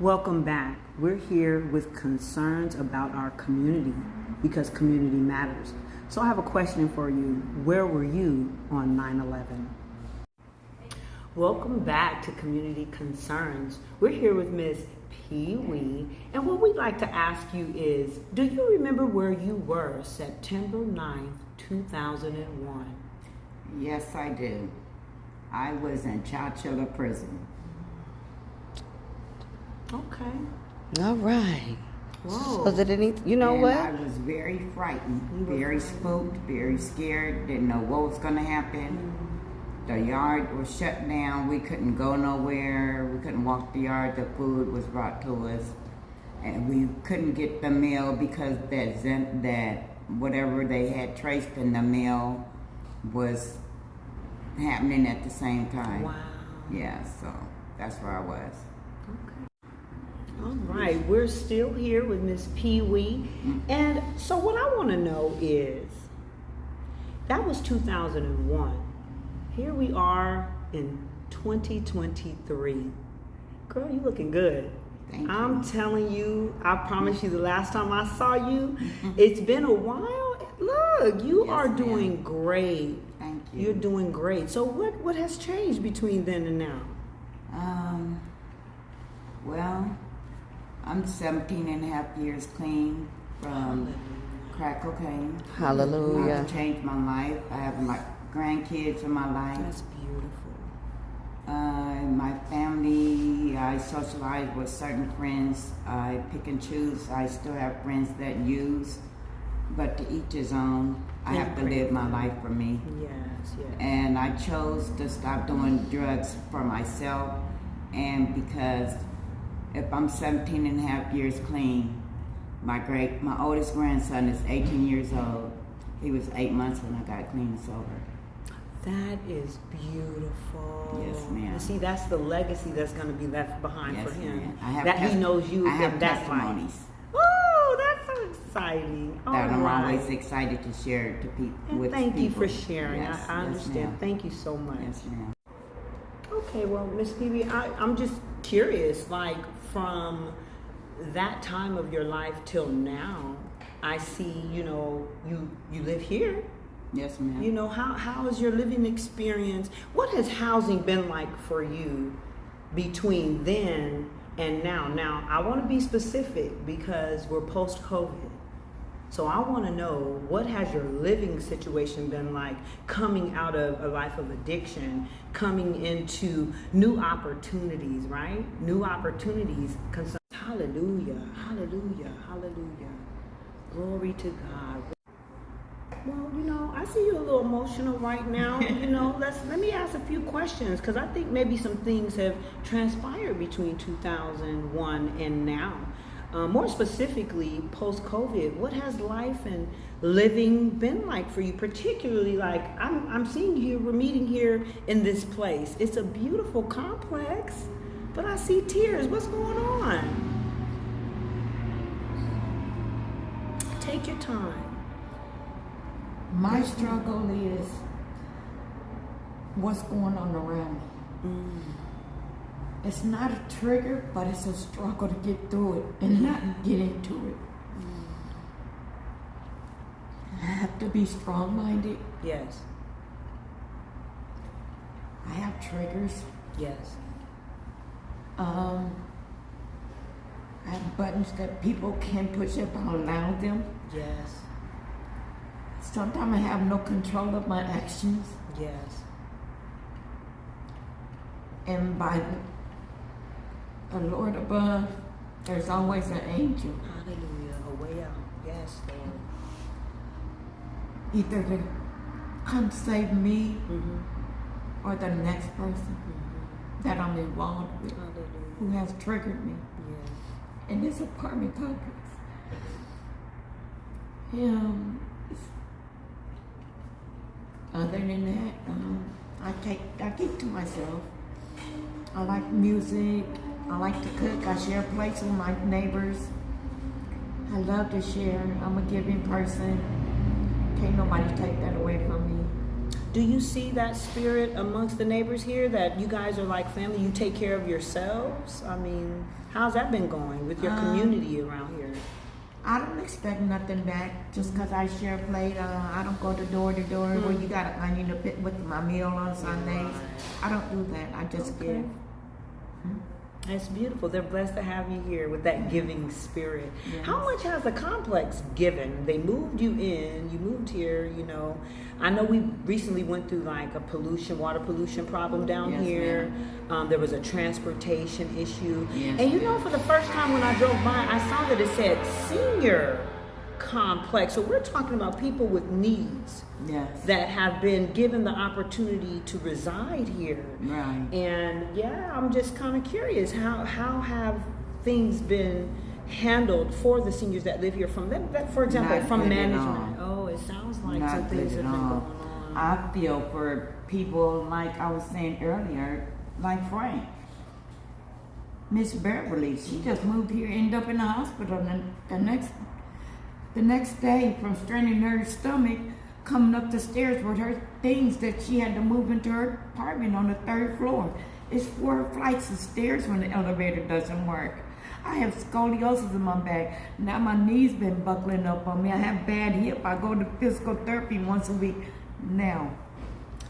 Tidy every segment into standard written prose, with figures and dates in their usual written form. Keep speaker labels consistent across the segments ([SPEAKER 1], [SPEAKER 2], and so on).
[SPEAKER 1] Welcome back. We're here with concerns about our community because community matters. So I have a question for you. Where were you on 9/11? Welcome back to Community Concerns. We're here with Ms. Pee Wee, and what we'd like to ask you is, do you remember where you were September 9th, 2001?
[SPEAKER 2] Yes, I do. I was in Chowchilla Prison.
[SPEAKER 1] Okay.
[SPEAKER 3] All right.
[SPEAKER 1] Whoa.
[SPEAKER 3] So did any, you know
[SPEAKER 2] And
[SPEAKER 3] what?
[SPEAKER 2] I was very frightened, very spooked, very scared, didn't know what was going to happen. The yard was shut down. We couldn't go nowhere. We couldn't walk the yard. The food was brought to us. And we couldn't get the mail because that whatever they had traced in the mail was happening at the same time.
[SPEAKER 1] Wow.
[SPEAKER 2] Yeah, so that's where I was.
[SPEAKER 1] Okay. All right, we're still here with Miss Pee Wee. And so what I want to know is, that was 2001. Here we are in 2023. Girl, you looking good.
[SPEAKER 2] Thank you.
[SPEAKER 1] I'm telling you, I promise you the last time I saw you, it's been a while. Look, you
[SPEAKER 2] Yes,
[SPEAKER 1] are
[SPEAKER 2] ma'am.
[SPEAKER 1] doing great.
[SPEAKER 2] Thank you.
[SPEAKER 1] You're doing great. So what has changed between then and now?
[SPEAKER 2] Well, I'm 17 and a half years clean from crack cocaine.
[SPEAKER 3] Hallelujah.
[SPEAKER 2] I've changed my life. I have my grandkids in my life.
[SPEAKER 1] That's beautiful.
[SPEAKER 2] My family, I socialize with certain friends. I pick and choose. I still have friends that use, but to each his own. I have to live my life for me.
[SPEAKER 1] Yes, yes.
[SPEAKER 2] And I chose to stop doing drugs for myself, and because if I'm 17 and a half years clean, my oldest grandson is 18 years old. He was 8 months when I got clean and sober.
[SPEAKER 1] That is beautiful.
[SPEAKER 2] Yes, ma'am.
[SPEAKER 1] See, that's the legacy that's going to be left behind
[SPEAKER 2] Yes,
[SPEAKER 1] for him.
[SPEAKER 2] ma'am. I have
[SPEAKER 1] That he knows you
[SPEAKER 2] I have
[SPEAKER 1] in that
[SPEAKER 2] testimonies
[SPEAKER 1] light. Oh, that's so exciting. All
[SPEAKER 2] that I'm
[SPEAKER 1] right.
[SPEAKER 2] always excited to share to people.
[SPEAKER 1] And
[SPEAKER 2] with
[SPEAKER 1] thank you
[SPEAKER 2] people.
[SPEAKER 1] for sharing.
[SPEAKER 2] Yes,
[SPEAKER 1] I
[SPEAKER 2] yes,
[SPEAKER 1] understand.
[SPEAKER 2] ma'am.
[SPEAKER 1] Thank you so much.
[SPEAKER 2] Yes, ma'am.
[SPEAKER 1] Okay, well, Miss Phoebe, I'm just curious, like from that time of your life till now, I see, you live here.
[SPEAKER 2] Yes, ma'am.
[SPEAKER 1] You know, how is your living experience? What has housing been like for you between then and now? Now, I want to be specific because we're post-COVID. So I want to know, what has your living situation been like coming out of a life of addiction, coming into new opportunities, right? New opportunities. Hallelujah, hallelujah, hallelujah. Glory to God. Well, I see you a little emotional right now. Let me ask a few questions, because I think maybe some things have transpired between 2001 and now. More specifically, post-COVID, what has life and living been like for you? Particularly, like I'm seeing you, we're meeting here in this place. It's a beautiful complex, but I see tears. What's going on? Take your time.
[SPEAKER 4] My struggle is what's going on around me. It's not a trigger, but it's a struggle to get through it and not get into it. I have to be strong-minded.
[SPEAKER 1] Yes.
[SPEAKER 4] I have triggers.
[SPEAKER 1] Yes.
[SPEAKER 4] I have buttons that people can push if I allow them.
[SPEAKER 1] Yes.
[SPEAKER 4] Sometimes I have no control of my actions.
[SPEAKER 1] Yes.
[SPEAKER 4] And by the Lord above, there's always an angel.
[SPEAKER 1] Hallelujah. A way out. Yes, Lord.
[SPEAKER 4] Either to come save me
[SPEAKER 1] Mm-hmm.
[SPEAKER 4] or the next person that I'm involved with
[SPEAKER 1] Hallelujah.
[SPEAKER 4] who has triggered me
[SPEAKER 1] Yes.
[SPEAKER 4] in this apartment complex. Other than that, I keep to myself. I like music. I like to cook. I share plates with my neighbors. I love to share. I'm a giving person. Can't nobody take that away from me.
[SPEAKER 1] Do you see that spirit amongst the neighbors here, that you guys are like family, you take care of yourselves? I mean, how's that been going with your community around here?
[SPEAKER 4] I don't expect nothing back just because I share a plate. I don't go to door where you got an onion to put with my meal on Sundays. I don't do that. I just give.
[SPEAKER 1] It's beautiful. They're blessed to have you here with that giving spirit.
[SPEAKER 4] Yes.
[SPEAKER 1] How much has the complex given? They moved you in, you moved here, you know. I know we recently went through like a water pollution problem down
[SPEAKER 2] Yes,
[SPEAKER 1] here. There was a transportation issue.
[SPEAKER 2] Yes,
[SPEAKER 1] And you know, for the first time when I drove by, I saw that it said senior complex. So we're talking about people with needs
[SPEAKER 2] Yes.
[SPEAKER 1] that have been given the opportunity to reside here.
[SPEAKER 2] Right.
[SPEAKER 1] And yeah, I'm just kind of curious, how have things been handled for the seniors that live here from them, for example,
[SPEAKER 2] Not
[SPEAKER 1] from
[SPEAKER 2] good at
[SPEAKER 1] management? Oh, it sounds like some
[SPEAKER 2] Not
[SPEAKER 1] things
[SPEAKER 2] good
[SPEAKER 1] have
[SPEAKER 2] at
[SPEAKER 1] been going
[SPEAKER 2] all.
[SPEAKER 1] on.
[SPEAKER 2] I feel for people, like I was saying earlier, like Frank. Miss Beverly, she just moved here, ended up in the hospital, and the next day from straining her stomach, coming up the stairs with her things that she had to move into her apartment on the 3rd floor. It's 4 flights of stairs when the elevator doesn't work. I have scoliosis in my back. Now my knees been buckling up on me. I have bad hip. I go to physical therapy once a week now.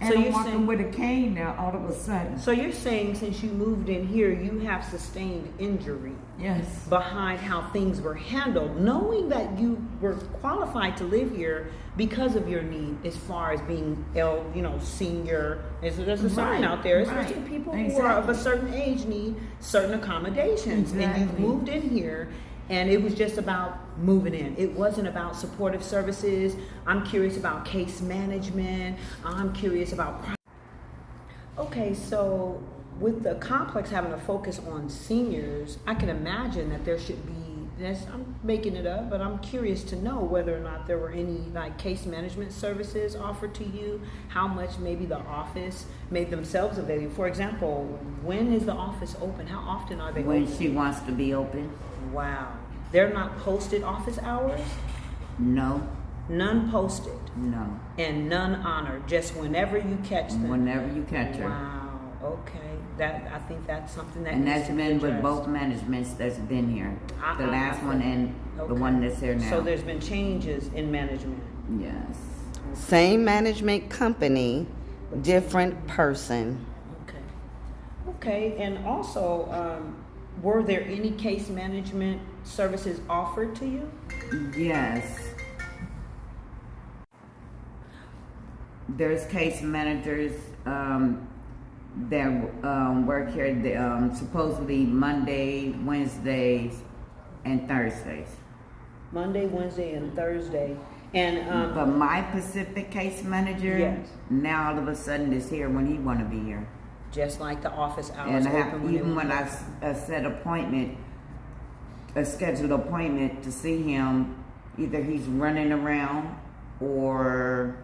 [SPEAKER 2] And
[SPEAKER 1] So
[SPEAKER 2] I'm
[SPEAKER 1] you're
[SPEAKER 2] walking
[SPEAKER 1] saying-
[SPEAKER 2] with a cane now all of a sudden.
[SPEAKER 1] So you're saying since you moved in here, you have sustained injury
[SPEAKER 2] Yes.
[SPEAKER 1] behind how things were handled, knowing that you were qualified to live here because of your need as far as being senior. There's a sign
[SPEAKER 2] Right,
[SPEAKER 1] out there,
[SPEAKER 2] right,
[SPEAKER 1] especially people who are of a
[SPEAKER 2] exactly.
[SPEAKER 1] certain age need certain accommodations. And you've
[SPEAKER 2] Exactly.
[SPEAKER 1] moved in here, and it was just about moving in. It wasn't about supportive services. I'm curious about case management. I'm curious about. Okay, so with the complex having a focus on seniors, I can imagine that there should be, I'm making it up, but I'm curious to know whether or not there were any like case management services offered to you, how much maybe the office made themselves available. For example, when is the office open? How often are they
[SPEAKER 2] When
[SPEAKER 1] open?
[SPEAKER 2] she wants to be open,
[SPEAKER 1] Wow. They're not posted office hours?
[SPEAKER 2] no,
[SPEAKER 1] None posted
[SPEAKER 2] no.
[SPEAKER 1] and none honored, just whenever you catch them.
[SPEAKER 2] Whenever you catch her.
[SPEAKER 1] Wow. Okay. I think that's something that
[SPEAKER 2] And
[SPEAKER 1] needs
[SPEAKER 2] that's
[SPEAKER 1] to be
[SPEAKER 2] been with
[SPEAKER 1] addressed.
[SPEAKER 2] both managements that's been here. The
[SPEAKER 1] I
[SPEAKER 2] last one and the
[SPEAKER 1] Okay.
[SPEAKER 2] one that's here now.
[SPEAKER 1] So there's been changes in management.
[SPEAKER 2] Yes.
[SPEAKER 3] Same management company, different person.
[SPEAKER 1] Okay. Okay. And also, were there any case management services offered to you?
[SPEAKER 2] Yes. There's case managers that work here supposedly Monday, Wednesdays, and Thursdays.
[SPEAKER 1] Monday, Wednesday, and Thursday. And
[SPEAKER 2] But my Pacific case manager
[SPEAKER 1] Yes.
[SPEAKER 2] now all of a sudden is here when he want to be here.
[SPEAKER 1] just like the office hours
[SPEAKER 2] And I
[SPEAKER 1] open
[SPEAKER 2] have,
[SPEAKER 1] when
[SPEAKER 2] even
[SPEAKER 1] they
[SPEAKER 2] when
[SPEAKER 1] want.
[SPEAKER 2] I set a scheduled appointment to see him, either he's running around or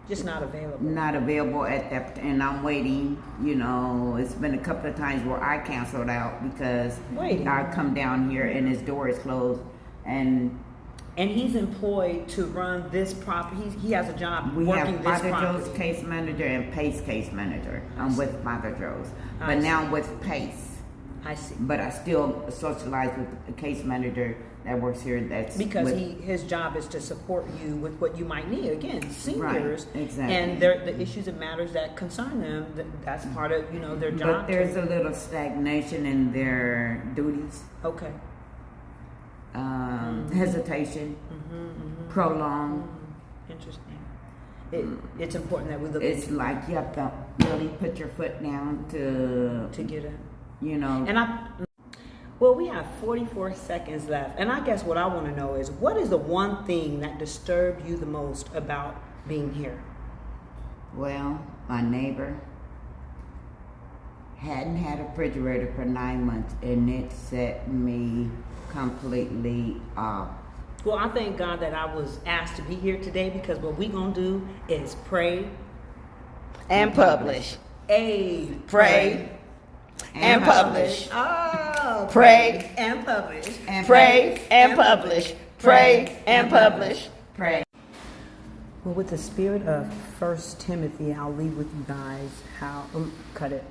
[SPEAKER 1] Just not available.
[SPEAKER 2] not available at that, and I'm waiting. You know, it's been a couple of times where I canceled out because
[SPEAKER 1] Waiting.
[SPEAKER 2] I come down here and his door is closed, and
[SPEAKER 1] And he's employed to run this property. He has a job
[SPEAKER 2] we
[SPEAKER 1] working
[SPEAKER 2] have
[SPEAKER 1] this
[SPEAKER 2] Father Joe's
[SPEAKER 1] property.
[SPEAKER 2] case manager and Pace case manager. I'm with Father Joe's,
[SPEAKER 1] I
[SPEAKER 2] but now
[SPEAKER 1] see.
[SPEAKER 2] I'm with Pace.
[SPEAKER 1] I see.
[SPEAKER 2] But I still socialize with a case manager that works here. That's
[SPEAKER 1] Because
[SPEAKER 2] with,
[SPEAKER 1] his job is to support you with what you might need. Again, seniors,
[SPEAKER 2] exactly.
[SPEAKER 1] and the issues and matters that concern them. That's part of their job.
[SPEAKER 2] But there's a little stagnation in their duties.
[SPEAKER 1] Okay.
[SPEAKER 2] Hesitation, prolonged.
[SPEAKER 1] Interesting. It's important that we look
[SPEAKER 2] It's like you have to really put your foot down
[SPEAKER 1] to get it.
[SPEAKER 2] you know.
[SPEAKER 1] And well, we have 44 seconds left, and I guess what I want to know is, what is the one thing that disturbed you the most about being here?
[SPEAKER 2] Well, my neighbor hadn't had a refrigerator for 9 months, and it set me completely off.
[SPEAKER 1] Well, I thank God that I was asked to be here today, because what we gonna do is pray,
[SPEAKER 3] And publish. Pray and publish.
[SPEAKER 1] Oh,
[SPEAKER 3] Pray
[SPEAKER 1] and publish.
[SPEAKER 2] And
[SPEAKER 3] Pray and publish. Pray and publish.
[SPEAKER 2] Pray.
[SPEAKER 1] Well, with the spirit of First Timothy, I'll leave with you guys how. Cut it.